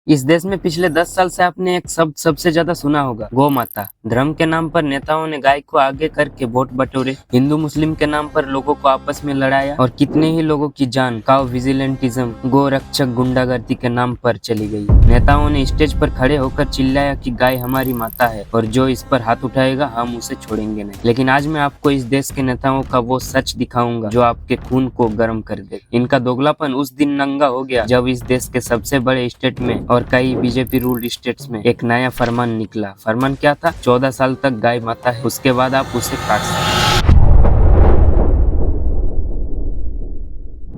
इस देश में पिछले 10 साल से आपने एक शब्द सबसे ज्यादा सुना होगा, गौ माता। धर्म के नाम पर नेताओं ने गाय को आगे करके वोट बटोरे, हिंदू मुस्लिम के नाम पर लोगों को आपस में लड़ाया और कितने ही लोगों की जान काव विजिलेंटिज्म, गो रक्षक गुंडागर्दी के नाम पर चली गई। नेताओं ने स्टेज पर खड़े होकर चिल्लाया कि गाय हमारी माता है और जो इस पर हाथ उठाएगा हम उसे छोड़ेंगे नहीं। लेकिन आज मैं आपको इस देश के नेताओं का वो सच दिखाऊंगा जो आपके खून को गर्म कर दे। इनका दोगलापन उस दिन नंगा हो गया जब इस देश के सबसे बड़े स्टेट में और कई बीजेपी रूल्ड स्टेट्स में एक नया फरमान निकला। फरमान क्या था? 14 साल तक गाय माता है, उसके बाद आप उसे काट सकते हैं।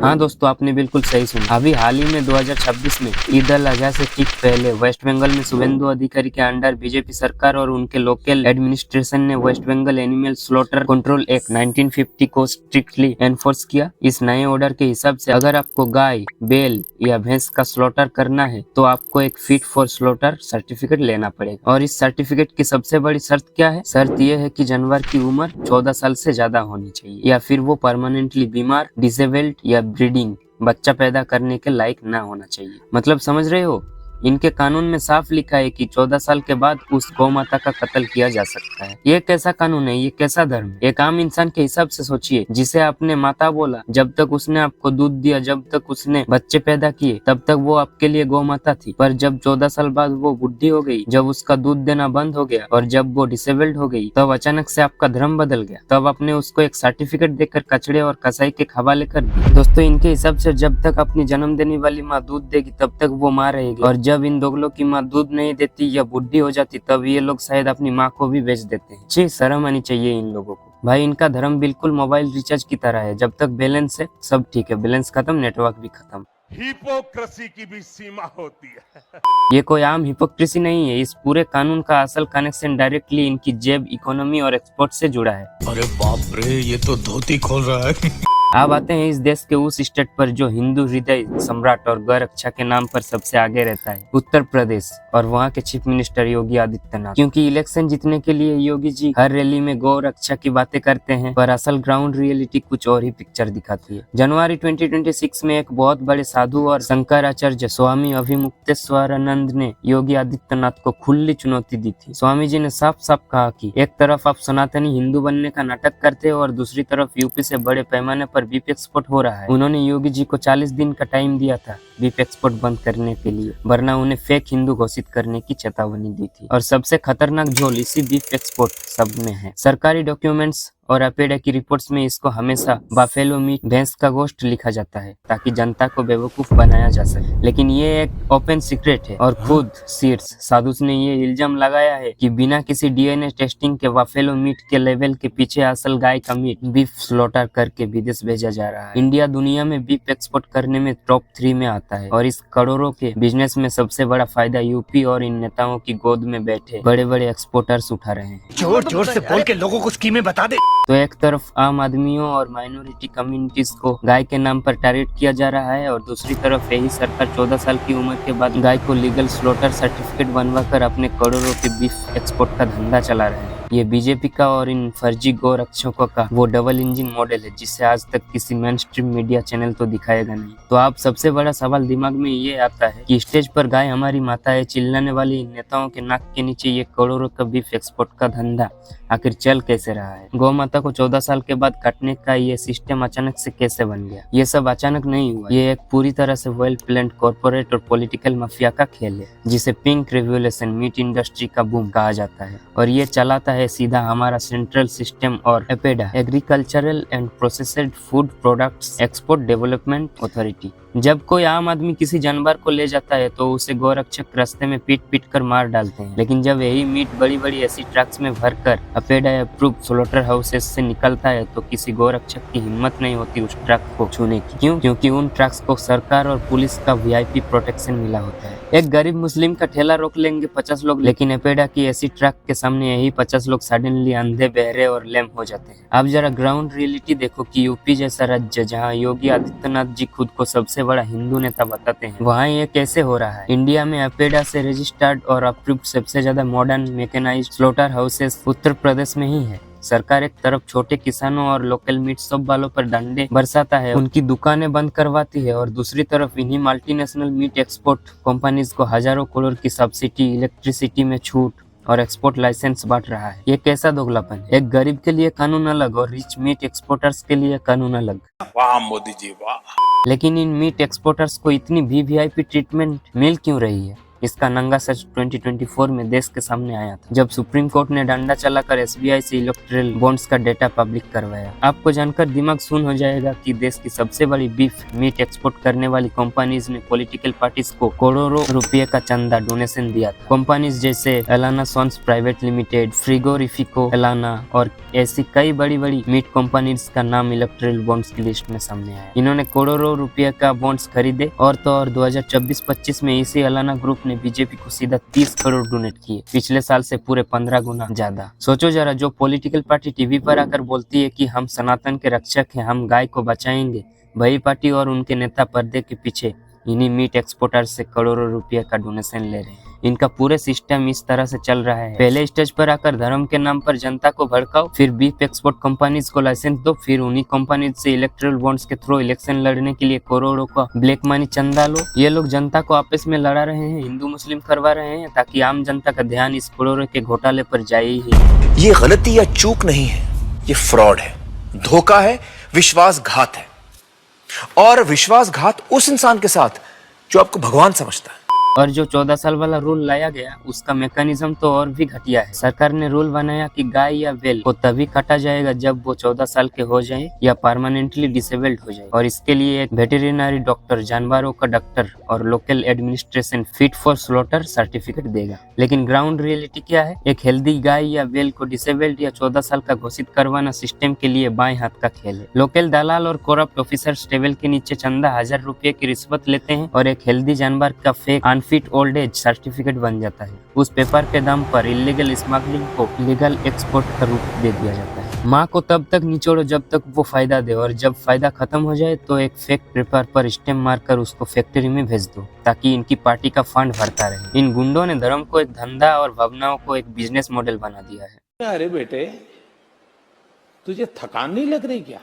हाँ दोस्तों, आपने बिल्कुल सही सुना। अभी हाल ही में 2026 में ईद उल अजहा से ठीक पहले वेस्ट बंगाल में शुभेंदु अधिकारी के अंडर बीजेपी सरकार और उनके लोकल एडमिनिस्ट्रेशन ने West Bengal animal slaughter control act 1950 को स्ट्रिक्टली एनफोर्स किया। इस नए ऑर्डर के हिसाब से अगर आपको गाय, बैल या भैंस का स्लॉटर करना है तो आपको एक फिट फॉर स्लॉटर सर्टिफिकेट लेना पड़ेगा। और इस सर्टिफिकेट की सबसे बड़ी शर्त क्या है? शर्त यह है कि जानवर की उम्र 14 साल से ज्यादा होनी चाहिए या फिर वो परमानेंटली बीमार, डिसेबल्ड या ब्रीडिंग, बच्चा पैदा करने के लायक ना होना चाहिए। मतलब समझ रहे हो? इनके कानून में साफ लिखा है कि 14 साल के बाद उस गौ माता का कत्ल किया जा सकता है। ये कैसा कानून है? ये कैसा धर्म है? एक आम इंसान के हिसाब से सोचिए, जिसे आपने माता बोला, जब तक उसने आपको दूध दिया, जब तक उसने बच्चे पैदा किए, तब तक वो आपके लिए गौ माता थी। पर जब 14 साल बाद वो बुढ़ी हो गई, जब उसका दूध देना बंद हो गया और जब वो डिसेबल्ड हो गई, तब अचानक से आपका धर्म बदल गया। तब आपने उसको एक सर्टिफिकेट देकर कचड़े और कसाई के हवाले कर दिया। दोस्तों, इनके हिसाब से जब तक अपनी जन्म देने वाली माँ दूध देगी तब तक वो माँ रहेगी, और जब इन दोगलों की माँ दूध नहीं देती या बुढ़ी हो जाती तब ये लोग शायद अपनी माँ को भी बेच देते हैं। छी, शर्म आनी चाहिए इन लोगों को। भाई, इनका धर्म बिल्कुल मोबाइल रिचार्ज की तरह है, जब तक बैलेंस है सब ठीक है, बैलेंस खत्म नेटवर्क भी खत्म। हिपोक्रेसी की भी सीमा होती है। ये कोई आम हिपोक्रेसी नहीं है। इस पूरे कानून का असल कनेक्शन डायरेक्टली इनकी जेब, इकोनॉमी और एक्सपोर्ट से जुड़ा है। अरे बाप रे, ये तो धोती खोल रहा है। अब आते हैं इस देश के उस स्टेट पर जो हिंदू हृदय सम्राट और गौ रक्षा के नाम पर सबसे आगे रहता है, उत्तर प्रदेश, और वहाँ के चीफ मिनिस्टर योगी आदित्यनाथ। क्योंकि इलेक्शन जीतने के लिए योगी जी हर रैली में गौ रक्षा की बातें करते हैं, पर असल ग्राउंड रियलिटी कुछ और ही पिक्चर दिखाती है। जनवरी 2026 में एक बहुत बड़े साधु और शंकराचार्य स्वामी अभिमुक्तेश्वरानंद ने योगी आदित्यनाथ को खुली चुनौती दी थी। स्वामी जी ने साफ साफ कहा कि एक तरफ आप सनातनी हिंदू बनने का नाटक करते हो और दूसरी तरफ यूपी से बड़े पैमाने पर बीफ एक्सपोर्ट हो रहा है। उन्होंने योगी जी को 40 दिन का टाइम दिया था बीफ एक्सपोर्ट बंद करने के लिए, वरना उन्हें फेक हिंदू घोषित करने की चेतावनी दी थी। और सबसे खतरनाक झोल इसी बीफ एक्सपोर्ट सब में है। सरकारी डॉक्यूमेंट्स और अपेडा की रिपोर्ट्स में इसको हमेशा बाफेलो मीट, भैंस का गोश्त लिखा जाता है ताकि जनता को बेवकूफ बनाया जा सके। लेकिन ये एक ओपन सीक्रेट है और खुद शीर्ष साधु ने ये इल्जाम लगाया है कि बिना किसी डीएनए टेस्टिंग के बाफेलो मीट के लेवल के पीछे असल गाय का मीट बीफ स्लॉटर करके विदेश भेजा जा रहा है। इंडिया दुनिया में बीफ एक्सपोर्ट करने में टॉप 3 में आता है और इस करोड़ों के बिजनेस में सबसे बड़ा फायदा यूपी और इन नेताओं की गोद में बैठे बड़े बड़े एक्सपोर्टर्स उठा रहे हैं। जोर जोर से बोल के लोगों को स्कीमें बता दे। तो एक तरफ आम आदमियों और माइनॉरिटी कम्युनिटीज को गाय के नाम पर टारगेट किया जा रहा है और दूसरी तरफ यही सरकार 14 साल की उम्र के बाद गाय को लीगल स्लॉटर सर्टिफिकेट बनवाकर अपने करोड़ों के बीफ एक्सपोर्ट का धंधा चला रहे हैं। ये बीजेपी का और इन फर्जी गौ रक्षकों का वो डबल इंजन मॉडल है जिसे आज तक किसी मेन स्ट्रीम मीडिया चैनल तो दिखाएगा नहीं। तो आप सबसे बड़ा सवाल दिमाग में ये आता है कि स्टेज पर गाय हमारी माता है चिल्लाने वाली नेताओं के नाक के नीचे ये करोड़ों का बीफ एक्सपोर्ट का धंधा आखिर चल कैसे रहा है? गौ माता को 14 साल के बाद काटने का ये सिस्टम अचानक से कैसे बन गया? ये सब अचानक नहीं हुआ, ये एक पूरी तरह से वेल प्लान्ड कॉर्पोरेट और पॉलिटिकल माफिया का खेल है जिसे पिंक रेवोल्यूशन, मीट इंडस्ट्री का बूम कहा जाता है। और ये चलाता है सीधा हमारा सेंट्रल सिस्टम और APEDA, agricultural and processed food products export development authority. जब कोई आम आदमी किसी जानवर को ले जाता है तो उसे गौरक्षक रास्ते में पीट पीट कर मार डालते हैं, लेकिन जब यही मीट बड़ी बड़ी ऐसी ट्रक्स में भरकर अपेडा अप्रूव स्लॉटर हाउसेस से निकलता है तो किसी गौरक्षक की हिम्मत नहीं होती उस ट्रक को छूने की। क्यों? क्योंकि उन ट्रक्स को सरकार और पुलिस का वीआईपी प्रोटेक्शन मिला होता है। एक गरीब मुस्लिम का ठेला रोक लेंगे 50 लोग, लेकिन अपेडा की ऐसी ट्रक के सामने यही 50 लोग सडनली अंधे, बहरे और लेम हो जाते हैं। अब जरा ग्राउंड रियलिटी देखो कि यूपी जैसा राज्य जहाँ योगी आदित्यनाथ जी खुद को सबसे बड़ा हिंदू नेता बताते हैं, वहाँ ये कैसे हो रहा है? इंडिया में अपेडा से रजिस्टर्ड और अप्रूव्ड सबसे ज्यादा modern mechanised slaughter houses Uttar Pradesh में ही है। सरकार एक तरफ छोटे किसानों और लोकल मीट शॉप वालों पर डंडे बरसाता है, उनकी दुकानें बंद करवाती है, और दूसरी तरफ इन्हीं मल्टीनेशनल मीट एक्सपोर्ट कंपनीज को हजारों करोड़ की सब्सिडी, इलेक्ट्रिसिटी में छूट और एक्सपोर्ट लाइसेंस बांट रहा है। ये कैसा दोगलापन? एक गरीब के लिए कानून अलग और रिच मीट एक्सपोर्टर्स के लिए कानून अलग। वाह मोदी जी वाह। लेकिन इन मीट एक्सपोर्टर्स को इतनी वीवीआईपी ट्रीटमेंट मिल क्यों रही है? इसका नंगा सच 2024 में देश के सामने आया था, जब सुप्रीम कोर्ट ने डंडा चलाकर एसबीआई से इलेक्टोरल बॉन्ड्स का डेटा पब्लिक करवाया। आपको जानकर दिमाग सुन हो जाएगा कि देश की सबसे बड़ी बीफ मीट एक्सपोर्ट करने वाली कंपनीज ने पॉलिटिकल पार्टीज को करोड़ों रुपए का चंदा डोनेशन दिया था। कंपनीज जैसे एलाना सॉन्स प्राइवेट लिमिटेड, फ्रिगोरिफिको एलाना और ऐसी कई बड़ी बड़ी मीट कंपनीज का नाम इलेक्टोरल बॉन्ड्स की लिस्ट में सामने आया। इन्होंने करोड़ों रुपए का बॉन्ड्स खरीदे और तो और 2024-25 में इसी एलाना ग्रुप ने बीजेपी को सीधा 30 करोड़ डोनेट किए, पिछले साल से पूरे 15 गुना ज्यादा। सोचो जरा, जो पॉलिटिकल पार्टी टीवी पर आकर बोलती है कि हम सनातन के रक्षक हैं, हम गाय को बचाएंगे, वही पार्टी और उनके नेता पर्दे के पीछे इन्हीं मीट एक्सपोर्टर से करोड़ों रुपए का डोनेशन ले रहे हैं। इनका पूरे सिस्टम इस तरह से चल रहा है। पहले स्टेज पर आकर धर्म के नाम पर जनता को भड़काओ, फिर बीफ एक्सपोर्ट कंपनीज को लाइसेंस दो, फिर उन्हीं कंपनीज से इलेक्टोरल बॉन्ड्स के थ्रू इलेक्शन लड़ने के लिए करोड़ों का ब्लैक मनी चंदा लो। ये लोग जनता को आपस में लड़ा रहे हैं, हिंदू मुस्लिम करवा रहे हैं, ताकि आम जनता का ध्यान इस करोड़ों के घोटाले पर जाए ही। ये गलती या चूक नहीं है, ये फ्रॉड है, धोखा है, विश्वासघात है। और विश्वासघात उस इंसान के साथ जो आपको भगवान समझता है। और जो 14 साल वाला रूल लाया गया, उसका मैकेनिज्म तो और भी घटिया है। सरकार ने रूल बनाया कि गाय या बैल को तभी काटा जाएगा जब वो 14 साल के हो जाए या परमानेंटली डिसेबल्ड हो जाए, और इसके लिए एक वेटेरिनरी डॉक्टर, जानवरों का डॉक्टर और local administration fit for slaughter certificate देगा। लेकिन ग्राउंड रियलिटी क्या है? एक हेल्दी गाय या बैल को डिसेबल्ड या 14 साल का घोषित करवाना सिस्टम के लिए बाएं हाथ का खेल है। लोकल दलाल और करप्ट ऑफिसर्स टेबल के नीचे चंदा 1000 रुपए की रिश्वत लेते हैं और एक हेल्दी जानवर का fake fit old age certificate बन जाता है। उस पेपर के दम पर इलीगल स्मगलिंग को लीगल एक्सपोर्ट का रूप दे दिया जाता है। माँ को तब तक निचोड़ो जब तक वो फायदा दे, और जब फायदा खत्म हो जाए तो एक फेक पेपर पर स्टैम्प मारकर उसको फैक्ट्री में भेज दो, ताकि इनकी पार्टी का फंड भरता रहे। इन गुंडों ने धर्म को एक धंधा और भावनाओं को एक बिजनेस मॉडल बना दिया है। अरे बेटे, तुझे थकान नहीं लग रही क्या?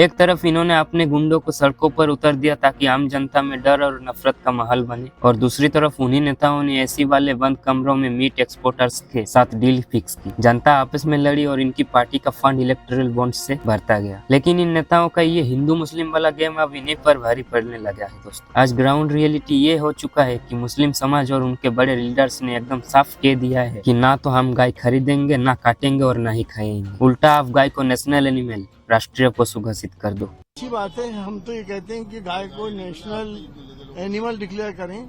एक तरफ इन्होंने अपने गुंडों को सड़कों पर उतर दिया ताकि आम जनता में डर और नफरत का माहौल बने, और दूसरी तरफ उन्हीं नेताओं ने एसी वाले बंद कमरों में मीट एक्सपोर्टर्स के साथ डील फिक्स की। जनता आपस में लड़ी और इनकी पार्टी का फंड इलेक्टोरल बॉन्ड से भरता गया। लेकिन इन नेताओं का ये हिंदू मुस्लिम वाला गेम अब इन्हीं पर भारी पड़ने लगा है। दोस्तों, आज ग्राउंड रियलिटी ये हो चुका है कि मुस्लिम समाज और उनके बड़े लीडर्स ने एकदम साफ कह दिया है कि ना तो हम गाय खरीदेंगे, ना काटेंगे और ना ही खाएंगे। उल्टा आप गाय को नेशनल एनिमल, राष्ट्रीय पशु घोषित कर दो। अच्छी बात है, हम तो ये कहते हैं कि गाय को नेशनल एनिमल डिक्लेयर करें।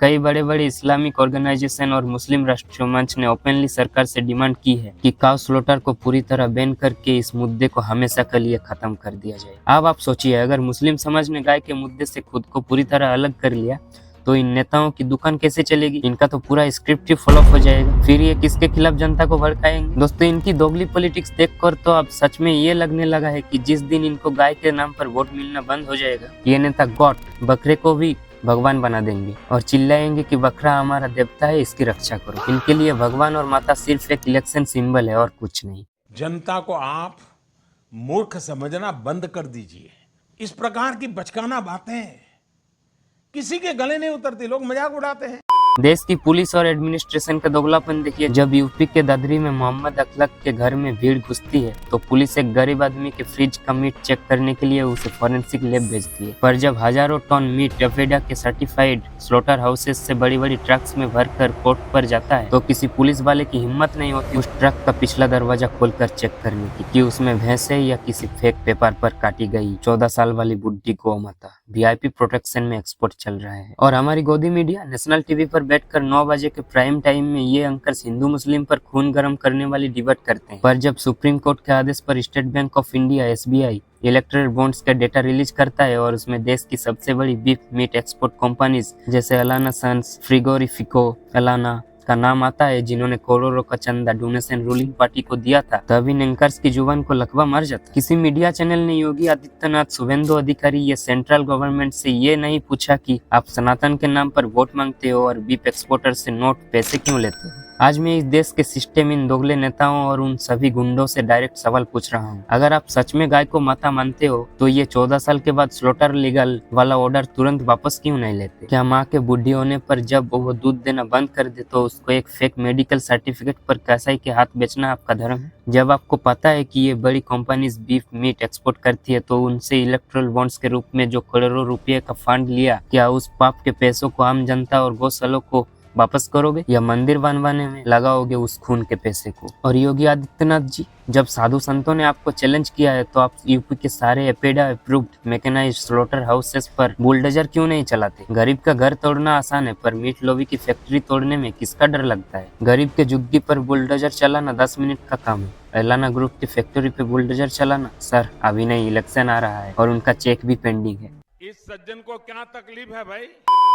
कई बड़े बड़े इस्लामिक ऑर्गेनाइजेशन और मुस्लिम राष्ट्रीय मंच ने ओपनली सरकार से डिमांड की है कि काउ स्लॉटर को पूरी तरह बैन करके इस मुद्दे को हमेशा के लिए खत्म कर दिया जाए। अब आप सोचिए, अगर मुस्लिम समाज ने गाय के मुद्दे से खुद को पूरी तरह अलग कर लिया तो इन नेताओं की दुकान कैसे चलेगी? इनका तो पूरा स्क्रिप्ट ही फ्लॉप हो जाएगा। फिर ये किसके खिलाफ जनता को भड़काएंगे? दोस्तों, इनकी दोगली पॉलिटिक्स देखकर तो अब सच में ये लगने लगा है कि जिस दिन इनको गाय के नाम पर वोट मिलना बंद हो जाएगा, ये नेता गॉड बकरे को भी भगवान बना देंगे और चिल्लाएंगे कि बकरा हमारा देवता है, इसकी रक्षा करो। इनके लिए भगवान और माता सिर्फ एक इलेक्शन सिंबल है और कुछ नहीं। जनता को आप मूर्ख समझना बंद कर दीजिए। इस प्रकार की बचकाना बातें किसी के गले नहीं उतरती, लोग मजाक उड़ाते हैं। देश की पुलिस और एडमिनिस्ट्रेशन का दोगलापन देखिए। जब यूपी के दादरी में मोहम्मद अखलाक के घर में भीड़ घुसती है तो पुलिस एक गरीब आदमी के फ्रिज का मीट चेक करने के लिए उसे फॉरेंसिक लैब भेजती है। पर जब हजारों टन मीट एफएडा के सर्टिफाइड स्लॉटर हाउसेस से बड़ी बड़ी ट्रक्स में भरकर कोर्ट पर जाता है तो किसी पुलिस वाले की हिम्मत नहीं होती उस ट्रक का पिछला दरवाजा खोलकर चेक करने की कि उसमें भैंस है या किसी फेक पेपर पर काटी गई 14 साल वाली बुड्ढी गौ माता। वीआईपी प्रोटेक्शन में एक्सपोर्ट चल रहा है और हमारी गोदी मीडिया नेशनल टीवी पर बैठकर 9 बजे के प्राइम टाइम में ये अंकर्स हिंदू मुस्लिम पर खून गर्म करने वाली डिबेट करते हैं। पर जब सुप्रीम कोर्ट के आदेश पर state bank of India SBI electoral bonds का डेटा रिलीज करता है और उसमें देश की सबसे बड़ी बीफ मीट एक्सपोर्ट कंपनीज जैसे एलाना सन्स, फ्रिगोरिफिको एलाना का नाम आता है जिन्होंने करोड़ों का चंदा डोनेशन रूलिंग पार्टी को दिया था, तभी एंकर्स की जुबान को लकवा मर जाता। किसी मीडिया चैनल ने योगी आदित्यनाथ, शुभेंदु अधिकारी या सेंट्रल गवर्नमेंट से ये नहीं पूछा कि आप सनातन के नाम पर वोट मांगते हो और बीफ एक्सपोर्टर से नोट पैसे क्यों लेते हो। आज मैं इस देश के सिस्टम, इन दोगले नेताओं और उन सभी गुंडों से डायरेक्ट सवाल पूछ रहा हूँ। अगर आप सच में गाय को माता मानते हो तो ये 14 साल के बाद स्लॉटर लीगल वाला ऑर्डर तुरंत वापस क्यों नहीं लेते? क्या माँ के बूढ़ी होने पर जब वो दूध देना बंद कर दे तो उसको एक फेक मेडिकल सर्टिफिकेट पर कसाई के हाथ बेचना आपका धर्म है? जब आपको पता है कि ये बड़ी कंपनीज बीफ मीट एक्सपोर्ट करती है तो उनसे इलेक्ट्रल बॉन्ड्स के रूप में जो करोड़ों रुपए का फंड लिया, क्या उस पाप के पैसों को आम जनता और गौशालों को वापस करोगे या मंदिर बनवाने में लगाओगे उस खून के पैसे को? और योगी आदित्यनाथ जी, जब साधु संतों ने आपको चैलेंज किया है तो आप यूपी के सारे APEDA approved mechanised slaughter houses पर बुलडोजर क्यों नहीं चलाते? गरीब का घर तोड़ना आसान है पर मीट लोबी की फैक्ट्री तोड़ने में किसका डर लगता है? गरीब के झुग्गी पर बुलडोजर चलाना 10 मिनट का काम है। एलाना ग्रुप की फैक्ट्री पे बुलडोजर चलाना, सर अभी नहीं, इलेक्शन आ रहा है और उनका चेक भी पेंडिंग है। इस सज्जन को क्या तकलीफ है भाई?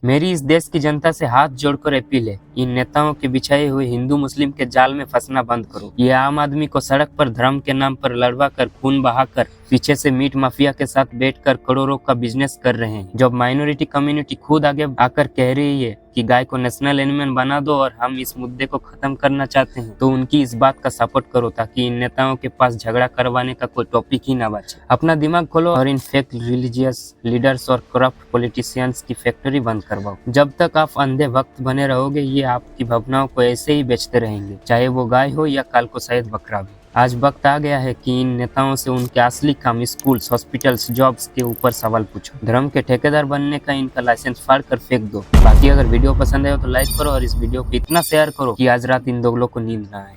मेरी इस देश की जनता से हाथ जोड़कर अपील है, इन नेताओं के बिछाए हुए हिंदू मुस्लिम के जाल में फंसना बंद करो। ये आम आदमी को सड़क पर धर्म के नाम पर लड़वा कर, खून बहाकर, पीछे से मीट माफिया के साथ बैठकर करोड़ों का बिजनेस कर रहे हैं। जब माइनॉरिटी कम्युनिटी खुद आगे आकर कह रही है कि गाय को नेशनल एनिमल बना दो और हम इस मुद्दे को खत्म करना चाहते हैं, तो उनकी इस बात का सपोर्ट करो ताकि इन नेताओं के पास झगड़ा करवाने का कोई टॉपिक ही ना बचे। अपना दिमाग खोलो और इन फेक रिलीजियस लीडर्स और करप्ट पॉलिटिशियंस की फैक्ट्री बंद करवाओ। जब तक आप अंधे भक्त बने रहोगे ये आपकी भावनाओं को ऐसे ही बेचते रहेंगे, चाहे वो गाय हो या काल को शायद बकरा भी। आज वक्त आ गया है कि इन नेताओं से उनके असली काम स्कूल्स, हॉस्पिटल्स, जॉब्स के ऊपर सवाल पूछो। धर्म के ठेकेदार बनने का इनका लाइसेंस फाड़ कर फेंक दो। बाकी अगर वीडियो पसंद आए तो लाइक करो और इस वीडियो को इतना शेयर करो कि आज रात इन दोगलों को नींद ना आए।